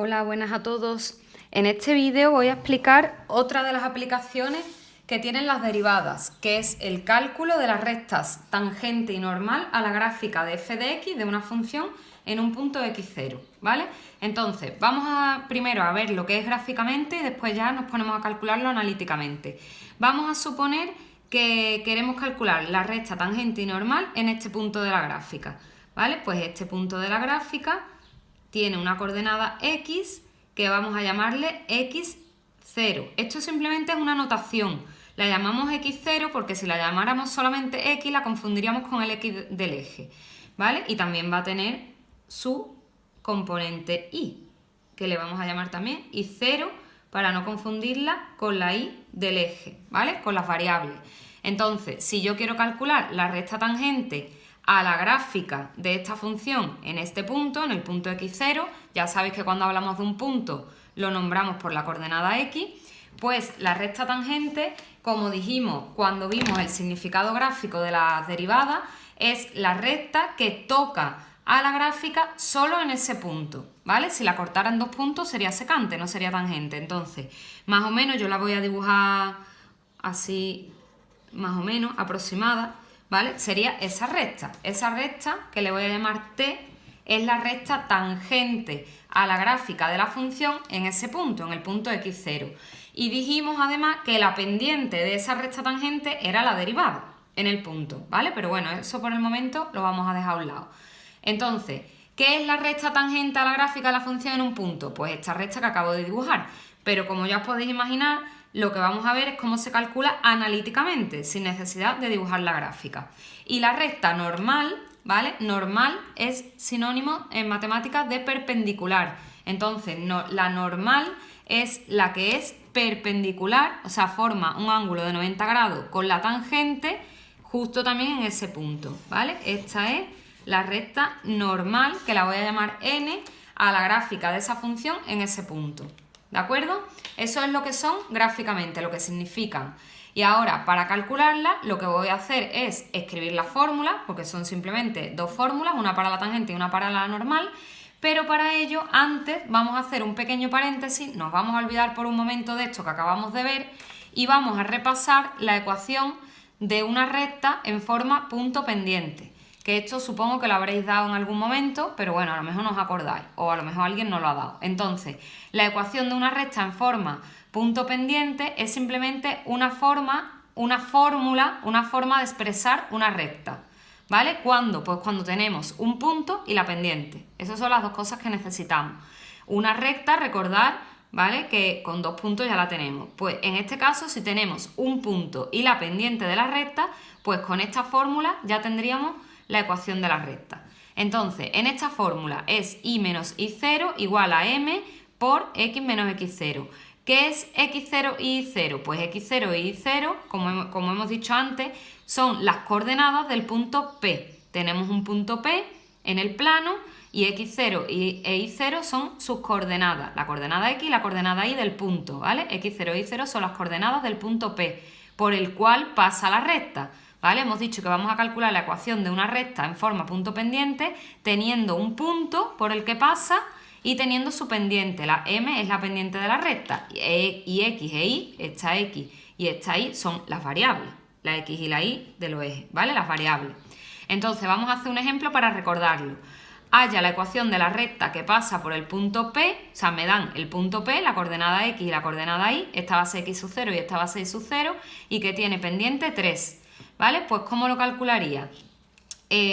Hola, buenas a todos. En este vídeo voy a explicar otra de las aplicaciones que tienen las derivadas, que es el cálculo de las rectas tangente y normal a la gráfica de f de x de una función en un punto x0, ¿vale? Entonces, vamos primero a ver lo que es gráficamente y después ya nos ponemos a calcularlo analíticamente. Vamos a suponer que queremos calcular la recta tangente y normal en este punto de la gráfica, ¿vale? Pues este punto de la gráfica tiene una coordenada x que vamos a llamarle x0. Esto simplemente es una notación. La llamamos x0 porque si la llamáramos solamente x la confundiríamos con el x del eje, ¿vale? Y también va a tener su componente y, que le vamos a llamar también y0 para no confundirla con la y del eje, ¿vale? Con las variables. Entonces, si yo quiero calcular la recta tangente a la gráfica de esta función en este punto, en el punto x0, ya sabéis que cuando hablamos de un punto lo nombramos por la coordenada x, pues la recta tangente, como dijimos cuando vimos el significado gráfico de las derivadas, es la recta que toca a la gráfica solo en ese punto, ¿vale? Si la cortara en dos puntos sería secante, no sería tangente. Entonces, más o menos yo la voy a dibujar así, más o menos, aproximada, ¿vale? Sería esa recta que le voy a llamar t, es la recta tangente a la gráfica de la función en ese punto, en el punto x0. Y dijimos además que la pendiente de esa recta tangente era la derivada en el punto, ¿vale? Pero bueno, eso por el momento lo vamos a dejar a un lado. Entonces, ¿qué es la recta tangente a la gráfica de la función en un punto? Pues esta recta que acabo de dibujar. Pero como ya os podéis imaginar, lo que vamos a ver es cómo se calcula analíticamente, sin necesidad de dibujar la gráfica. Y la recta normal, ¿vale? Normal es sinónimo en matemáticas de perpendicular. Entonces, la normal es la que es perpendicular, o sea, forma un ángulo de 90 grados con la tangente justo también en ese punto, ¿vale? Esta es la recta normal, que la voy a llamar n, a la gráfica de esa función en ese punto. ¿De acuerdo? Eso es lo que son gráficamente, lo que significan. Y ahora, para calcularla, lo que voy a hacer es escribir la fórmula, porque son simplemente dos fórmulas, una para la tangente y una para la normal, pero para ello, antes vamos a hacer un pequeño paréntesis, nos vamos a olvidar por un momento de esto que acabamos de ver y vamos a repasar la ecuación de una recta en forma punto pendiente. Que esto supongo que lo habréis dado en algún momento, pero bueno, a lo mejor no os acordáis, o a lo mejor alguien no lo ha dado. Entonces, la ecuación de una recta en forma punto pendiente es simplemente una fórmula, una forma de expresar una recta. ¿Vale? ¿Cuándo? Pues cuando tenemos un punto y la pendiente. Esas son las dos cosas que necesitamos. Una recta, recordar, ¿vale? Que con dos puntos ya la tenemos. Pues en este caso, si tenemos un punto y la pendiente de la recta, pues con esta fórmula ya tendríamos la ecuación de la recta. Entonces, en esta fórmula es y menos y0 igual a m por x menos x0. ¿Qué es x0 y y0? Pues x0 y y0, como hemos dicho antes, son las coordenadas del punto P. Tenemos un punto P en el plano y x0 e y0 son sus coordenadas, la coordenada x y la coordenada y del punto, ¿vale? x0 y y0 son las coordenadas del punto P, por el cual pasa la recta, ¿vale? Hemos dicho que vamos a calcular la ecuación de una recta en forma punto pendiente teniendo un punto por el que pasa y teniendo su pendiente. La m es la pendiente de la recta y x e y, esta x y esta y son las variables, la x y la y de los ejes, ¿vale? Las variables. Entonces vamos a hacer un ejemplo para recordarlo. Haya la ecuación de la recta que pasa por el punto P, o sea, me dan el punto P, la coordenada x y la coordenada y, esta va a ser x sub 0 y esta va a ser y sub 0, y que tiene pendiente 3, ¿vale? Pues ¿cómo lo calcularía?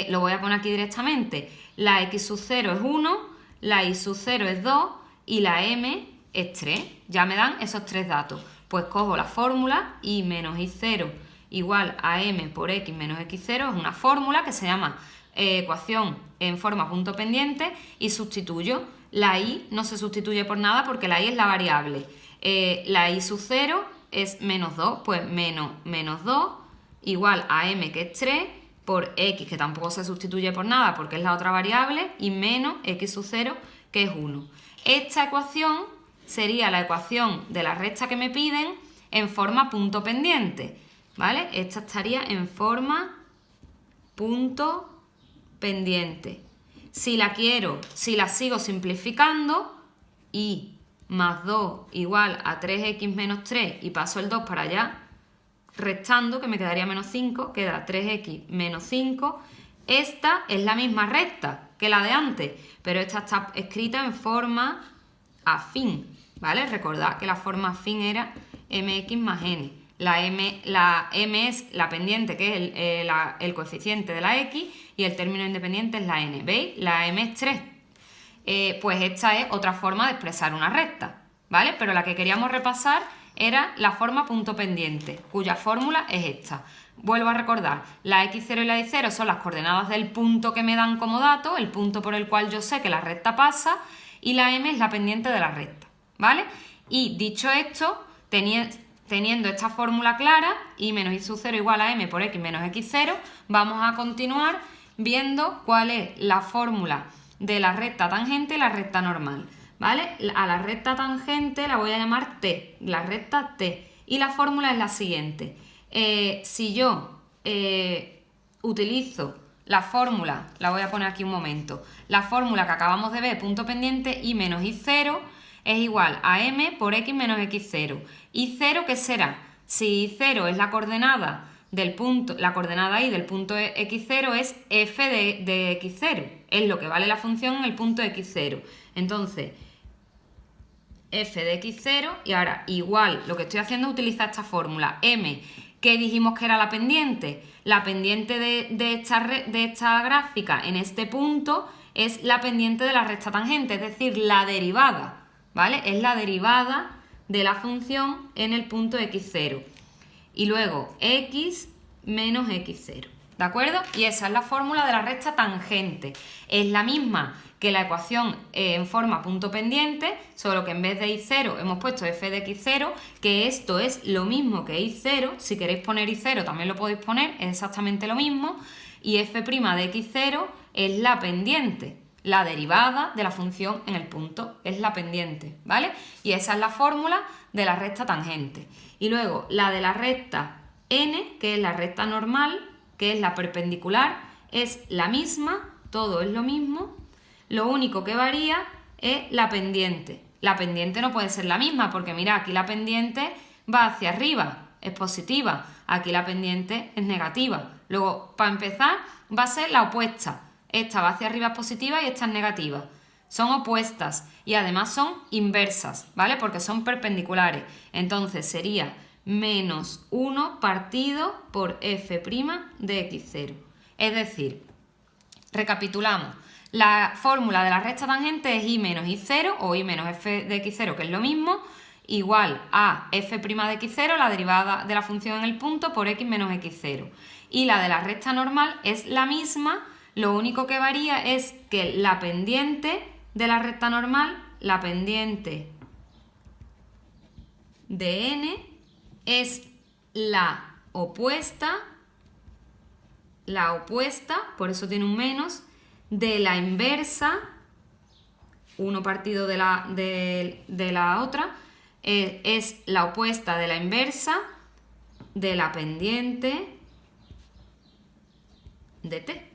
Lo voy a poner aquí directamente. La x sub 0 es 1, la y sub 0 es 2 y la m es 3. Ya me dan esos tres datos. Pues cojo la fórmula y menos y0 igual a m por x menos x0, es una fórmula que se llama ecuación en forma punto pendiente y sustituyo. La y no se sustituye por nada porque la y es la variable. La y sub 0 es menos 2, pues menos 2 igual a m que es 3 por x, que tampoco se sustituye por nada porque es la otra variable, y menos x sub 0, que es 1. Esta ecuación sería la ecuación de la recta que me piden en forma punto pendiente, ¿vale? Esta estaría en forma punto pendiente. Si la sigo simplificando y más 2 igual a 3x menos 3 y paso el 2 para allá, restando, que me quedaría menos 5, queda 3x menos 5. Esta es la misma recta que la de antes, pero esta está escrita en forma afín, ¿vale? Recordad que la forma afín era mx más n. La m es la pendiente, que es el coeficiente de la x, y el término independiente es la n. ¿Veis? La m es 3. Pues esta es otra forma de expresar una recta, ¿vale? Pero la que queríamos repasar era la forma punto pendiente, cuya fórmula es esta. Vuelvo a recordar, la x0 y la y0 son las coordenadas del punto que me dan como dato, el punto por el cual yo sé que la recta pasa, y la m es la pendiente de la recta, ¿vale? Y dicho esto, teniendo esta fórmula clara, y menos y sub 0 igual a m por x menos x0, vamos a continuar viendo cuál es la fórmula de la recta tangente y la recta normal, ¿vale? A la recta tangente la voy a llamar t, la recta t, y la fórmula es la siguiente. Si yo utilizo la fórmula, la voy a poner aquí un momento, la fórmula que acabamos de ver, punto pendiente, y menos y0 es igual a m por x menos x0. Y0, ¿qué será? Si y0 es la coordenada del punto, la coordenada y del punto x0 es f de x0, es lo que vale la función en el punto x0. Entonces, f de x0, y ahora igual, lo que estoy haciendo es utilizar esta fórmula, m, ¿qué dijimos que era la pendiente? La pendiente de esta gráfica en este punto es la pendiente de la recta tangente, es decir, la derivada, ¿vale? Es la derivada de la función en el punto x0. Y luego x menos x0, ¿de acuerdo? Y esa es la fórmula de la recta tangente. Es la misma que la ecuación en forma punto pendiente, solo que en vez de y0 hemos puesto f de x0, que esto es lo mismo que y0. Si queréis poner y0 también lo podéis poner, es exactamente lo mismo. Y f' de x0 es la pendiente, la derivada de la función en el punto, es la pendiente, ¿vale? Y esa es la fórmula de la recta tangente. Y luego la de la recta n, que es la recta normal, que es la perpendicular, es la misma, todo es lo mismo. Lo único que varía es la pendiente. La pendiente no puede ser la misma porque mira, aquí la pendiente va hacia arriba, es positiva. Aquí la pendiente es negativa. Luego, para empezar, va a ser la opuesta. Esta va hacia arriba, es positiva, y esta es negativa. Son opuestas y además son inversas, ¿vale? Porque son perpendiculares. Entonces sería menos 1 partido por f' de x0. Es decir, recapitulamos. La fórmula de la recta tangente es y menos y0 o y menos f de x0, que es lo mismo, igual a f' de x0, la derivada de la función en el punto, por x menos x0. Y la de la recta normal es la misma, lo único que varía es que la pendiente de la recta normal, la pendiente de n, es la opuesta, por eso tiene un menos, de la inversa, 1 partido de la otra, es la opuesta de la inversa de la pendiente de t,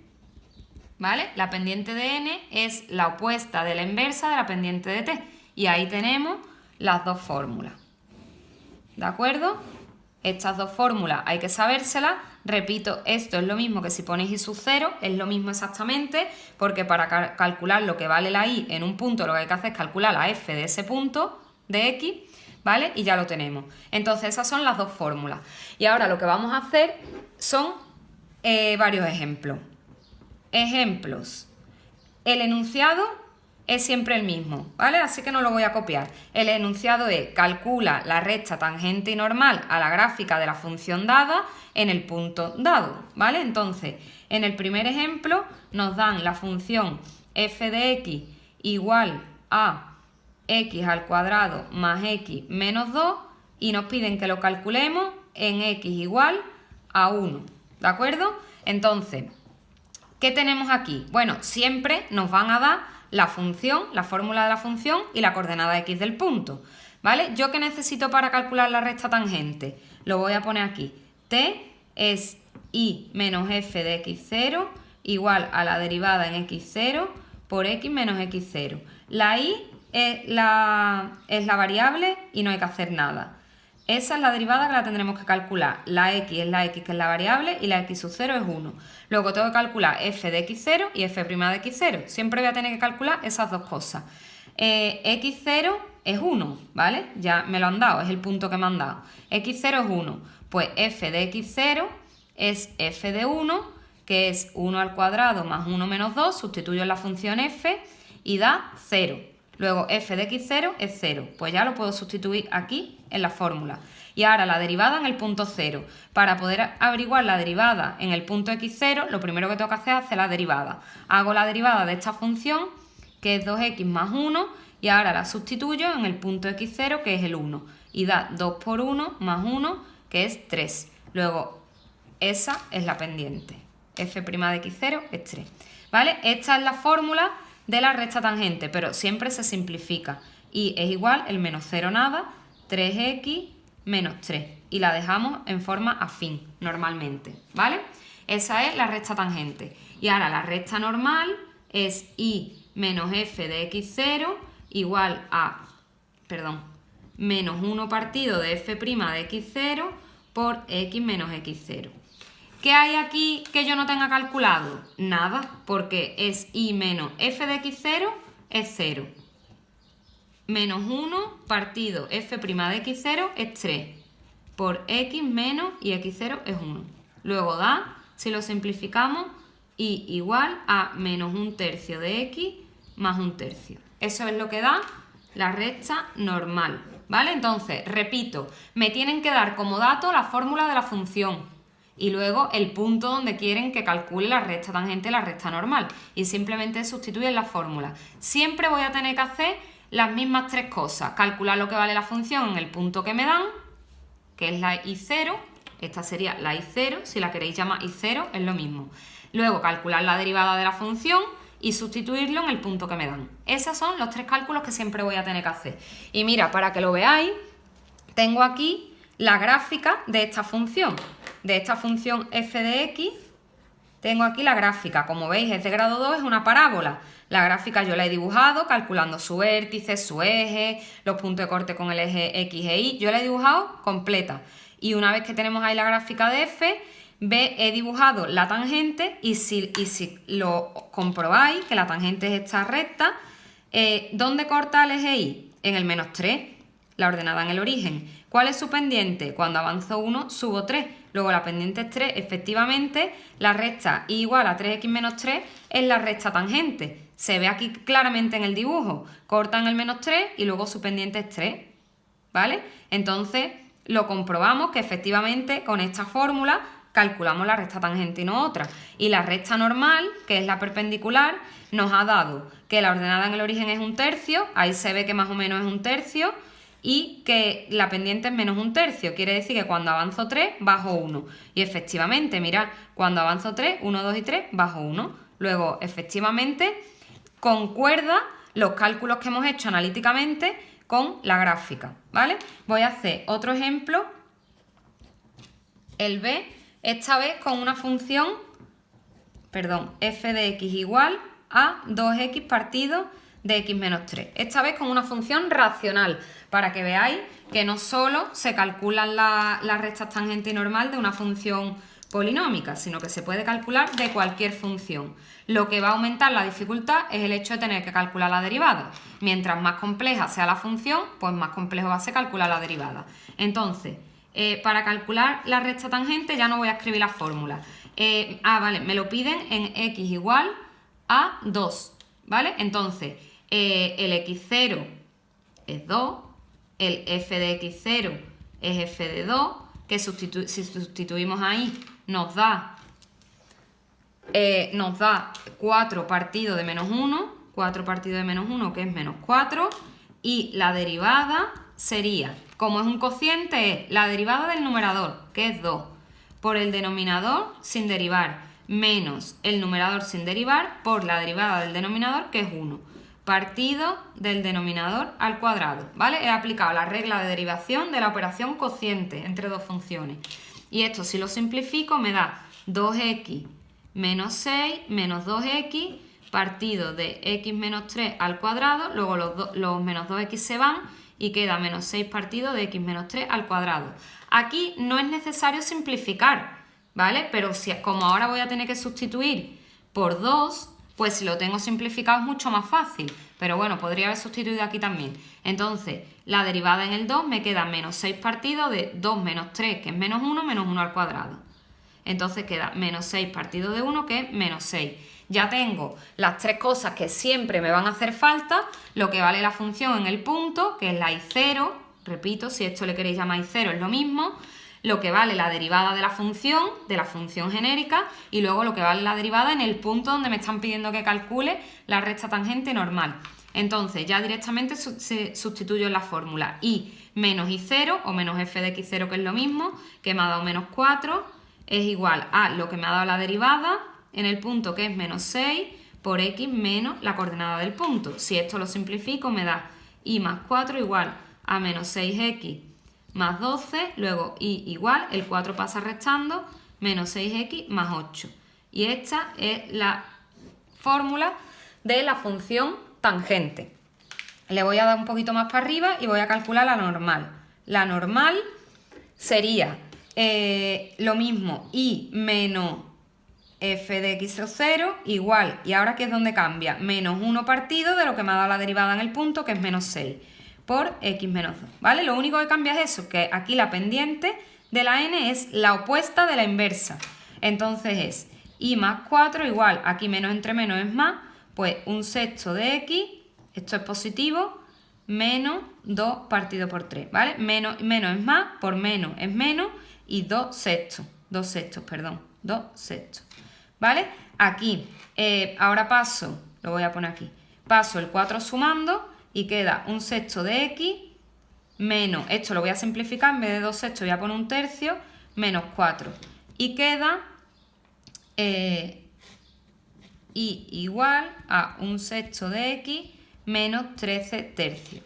¿vale? La pendiente de n es la opuesta de la inversa de la pendiente de t, y ahí tenemos las dos fórmulas, ¿de acuerdo? Estas dos fórmulas hay que sabérselas. Repito, esto es lo mismo que si ponéis y sub 0, es lo mismo exactamente, porque para calcular lo que vale la y en un punto lo que hay que hacer es calcular la f de ese punto de x, ¿vale? Y ya lo tenemos. Entonces esas son las dos fórmulas. Y ahora lo que vamos a hacer son varios ejemplos. Ejemplos. El enunciado es siempre el mismo, ¿vale? Así que no lo voy a copiar. El enunciado es: calcula la recta tangente y normal a la gráfica de la función dada en el punto dado, ¿vale? Entonces, en el primer ejemplo nos dan la función f de x igual a x al cuadrado más x menos 2 y nos piden que lo calculemos en x igual a 1, ¿de acuerdo? Entonces, ¿qué tenemos aquí? Bueno, siempre nos van a dar la función, la fórmula de la función y la coordenada x del punto, ¿vale? ¿Yo qué necesito para calcular la recta tangente? Lo voy a poner aquí. T es y menos f de x0 igual a la derivada en x0 por x menos x0. La y es la variable y no hay que hacer nada. Esa es la derivada que la tendremos que calcular. La x es la x, que es la variable, y la x sub 0 es 1. Luego tengo que calcular f de x0 y f' de x0. Siempre voy a tener que calcular esas dos cosas. X0 es 1, ¿vale? Ya me lo han dado, es el punto que me han dado. X0 es 1. Pues f de x0 es f de 1, que es 1 al cuadrado más 1 menos 2. Sustituyo en la función f y da 0. Luego f de x0 es 0, pues ya lo puedo sustituir aquí en la fórmula. Y ahora la derivada en el punto 0. Para poder averiguar la derivada en el punto x0, lo primero que tengo que hacer es hacer la derivada. Hago la derivada de esta función, que es 2x más 1, y ahora la sustituyo en el punto x0, que es el 1. Y da 2 por 1 más 1, que es 3. Luego, esa es la pendiente. f' de x0 es 3. ¿Vale? Esta es la fórmula de la recta tangente, pero siempre se simplifica. Y es igual el menos 0 nada, 3x menos 3. Y la dejamos en forma afín, normalmente. ¿Vale? Esa es la recta tangente. Y ahora la recta normal es y menos f de x0 igual a, menos 1 partido de f' de x0 por x menos x0. ¿Qué hay aquí que yo no tenga calculado? Nada, porque es y menos f de x0 es 0. Menos 1 partido f' de x0 es 3. Por x menos y x0 es 1. Luego da, si lo simplificamos, y igual a menos 1/3 de x más 1/3. Eso es lo que da la recta normal, ¿vale? Entonces, repito, me tienen que dar como dato la fórmula de la función y luego el punto donde quieren que calcule la recta tangente y la recta normal. Y simplemente sustituyen la fórmula. Siempre voy a tener que hacer las mismas tres cosas. Calcular lo que vale la función en el punto que me dan, que es la I0. Esta sería la I0. Si la queréis llamar I0, es lo mismo. Luego calcular la derivada de la función y sustituirlo en el punto que me dan. Esos son los tres cálculos que siempre voy a tener que hacer. Y mira, para que lo veáis, tengo aquí la gráfica de esta función. De esta función f de x, tengo aquí la gráfica. Como veis, es de grado 2, es una parábola. La gráfica yo la he dibujado calculando su vértice, su eje, los puntos de corte con el eje x e y. Yo la he dibujado completa. Y una vez que tenemos ahí la gráfica de f, he dibujado la tangente y si lo comprobáis, que la tangente es esta recta, ¿dónde corta el eje y? En el menos 3, la ordenada en el origen. ¿Cuál es su pendiente? Cuando avanzo 1, subo 3. Luego la pendiente es 3. Efectivamente, la recta y igual a 3x menos 3 es la recta tangente. Se ve aquí claramente en el dibujo. Corta en el menos 3 y luego su pendiente es 3. ¿Vale? Entonces, lo comprobamos que efectivamente con esta fórmula calculamos la recta tangente y no otra. Y la recta normal, que es la perpendicular, nos ha dado que la ordenada en el origen es 1/3. Ahí se ve que más o menos es 1/3. Y que la pendiente es menos 1/3, quiere decir que cuando avanzo 3, bajo 1. Y efectivamente, mirad, cuando avanzo 3, 1, 2 y 3, bajo 1. Luego, efectivamente, concuerda los cálculos que hemos hecho analíticamente con la gráfica, ¿vale? Voy a hacer otro ejemplo, el B, esta vez con una función, f de x igual a 2x partido de x menos 3. Esta vez con una función racional, para que veáis que no solo se calculan las rectas tangente y normal de una función polinómica, sino que se puede calcular de cualquier función. Lo que va a aumentar la dificultad es el hecho de tener que calcular la derivada. Mientras más compleja sea la función, pues más complejo va a ser calcular la derivada. Entonces, para calcular la recta tangente ya no voy a escribir la fórmula. Vale, me lo piden en x igual a 2, ¿vale? Entonces, el x0 es 2, el f de x0 es f de 2, que si sustituimos ahí nos da 4 partido de menos 1, 4 partido de menos 1 que es menos 4, y la derivada sería, como es un cociente, es la derivada del numerador, que es 2, por el denominador sin derivar, menos el numerador sin derivar por la derivada del denominador, que es 1. Partido del denominador al cuadrado, ¿vale? He aplicado la regla de derivación de la operación cociente entre dos funciones. Y esto, si lo simplifico, me da 2x menos 6 menos 2x partido de x menos 3 al cuadrado, luego los menos 2x se van y queda menos 6 partido de x menos 3 al cuadrado. Aquí no es necesario simplificar, ¿vale? Pero si, como ahora voy a tener que sustituir por 2, pues si lo tengo simplificado es mucho más fácil. Pero bueno, podría haber sustituido aquí también. Entonces, la derivada en el 2 me queda menos 6 partido de 2 menos 3, que es menos 1 al cuadrado. Entonces queda menos 6 partido de 1, que es menos 6. Ya tengo las tres cosas que siempre me van a hacer falta, lo que vale la función en el punto, que es la I0, repito, si esto le queréis llamar I0 es lo mismo, lo que vale la derivada de la función genérica, y luego lo que vale la derivada en el punto donde me están pidiendo que calcule la recta tangente normal. Entonces ya directamente sustituyo en la fórmula I menos I0 o menos f de x0, que es lo mismo, que me ha dado menos 4, es igual a lo que me ha dado la derivada en el punto, que es menos 6, por x menos la coordenada del punto. Si esto lo simplifico me da I más 4 igual a menos 6x más 12, luego y igual, el 4 pasa restando, menos 6x más 8. Y esta es la fórmula de la función tangente. Le voy a dar un poquito más para arriba y voy a calcular la normal. La normal sería lo mismo, y menos f de x0 igual, y ahora ¿qué es donde cambia? Menos 1 partido de lo que me ha dado la derivada en el punto, que es menos 6. Por x menos 2, ¿vale? Lo único que cambia es eso, que aquí la pendiente de la n es la opuesta de la inversa. Entonces es y más 4 igual, aquí menos entre menos es más, pues un sexto de x, esto es positivo, menos 2 partido por 3, ¿vale? Menos es más, por menos es menos, y 2 sextos, ¿vale? Aquí, ahora paso, lo voy a poner aquí, paso el 4 sumando, y queda un sexto de x menos, esto lo voy a simplificar, en vez de 2 sextos voy a poner un tercio, menos 4. Y queda y igual a un sexto de x menos 13 tercios.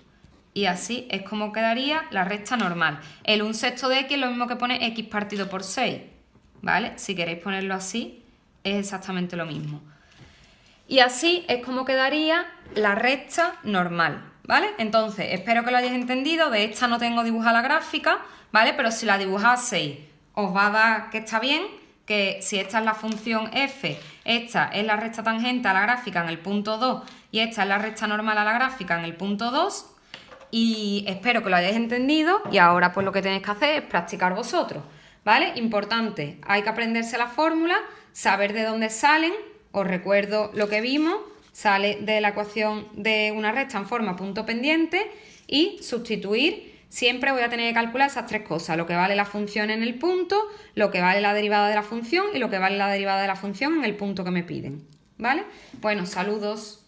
Y así es como quedaría la recta normal. El un sexto de x es lo mismo que pone x partido por 6, ¿vale? Si queréis ponerlo así, es exactamente lo mismo. Y así es como quedaría la recta normal, ¿vale? Entonces, espero que lo hayáis entendido. De esta no tengo dibujada la gráfica, ¿vale? Pero si la dibujaseis, os va a dar que está bien, que si esta es la función f, esta es la recta tangente a la gráfica en el punto 2 y esta es la recta normal a la gráfica en el punto 2. Y espero que lo hayáis entendido, y ahora pues lo que tenéis que hacer es practicar vosotros, ¿vale? Importante, hay que aprenderse la fórmula, saber de dónde salen. Os recuerdo lo que vimos, sale de la ecuación de una recta en forma punto pendiente, y sustituir. Siempre voy a tener que calcular esas tres cosas, lo que vale la función en el punto, lo que vale la derivada de la función y lo que vale la derivada de la función en el punto que me piden, ¿vale? Bueno, saludos.